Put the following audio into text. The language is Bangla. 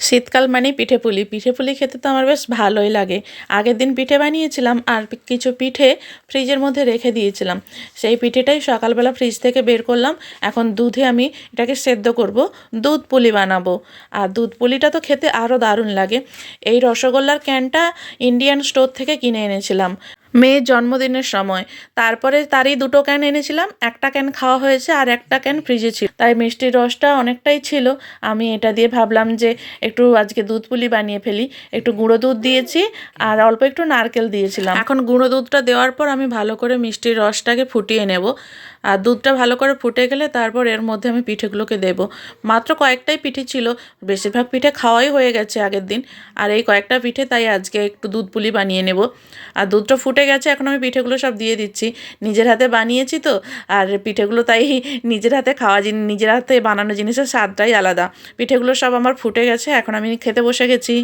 শীতকাল মানেই পিঠে-পুলি। পিঠে-পুলি খেতে তো আমার বেশ ভালোই লাগে। আগের দিন পিঠে বানিয়েছিলাম আর কিছু পিঠে ফ্রিজের মধ্যে রেখে দিয়েছিলাম। সেই পিঠেটাই সকালবেলা ফ্রিজ থেকে বের করলাম। এখন দুধে আমি এটাকে সেদ্ধ করব, দুধ পুলি বানাবো। আর দুধ পুলিটা তো খেতে আরও দারুণ লাগে। এই রসগোল্লার ক্যানটা ইন্ডিয়ান স্টোর থেকে কিনে এনেছিলাম মেয়ের জন্মদিনের সময়। তারপরে তারই 2টো ক্যান এনেছিলাম। একটা ক্যান খাওয়া হয়েছে আর একটা ক্যান ফ্রিজে ছিল। তাই মিষ্টির রসটা অনেকটাই ছিল। আমি এটা দিয়ে ভাবলাম যে একটু আজকে দুধ পুলি বানিয়ে ফেলি। একটু গুঁড়ো দুধ দিয়েছি আর অল্প একটু নারকেল দিয়েছিলাম। এখন গুঁড়ো দুধটা দেওয়ার পর আমি ভালো করে মিষ্টির রসটাকে ফুটিয়ে নেব। আর দুধটা ভালো করে ফুটে গেলে তারপর এর মধ্যে আমি পিঠেগুলোকে দেব। মাত্র কয়েকটাই পিঠে ছিল, বেশিরভাগ পিঠে খাওয়াই হয়ে গেছে আগের দিন। আর এই কয়েকটা পিঠে তাই আজকে একটু দুধ পুলি বানিয়ে নেব। আর দুধটা ফুটে গেছে, এখন আমি পিঠেগুলো সব দিয়ে দিচ্ছি। নিজের হাতে বানিয়েছি তো, আর পিঠেগুলো তাই নিজের হাতে খাওয়া নিজের হাতে বানানো জিনিসের স্বাদটাই আলাদা। পিঠেগুলো সব আমার ফুটে গেছে, এখন আমি খেতে বসে গেছি।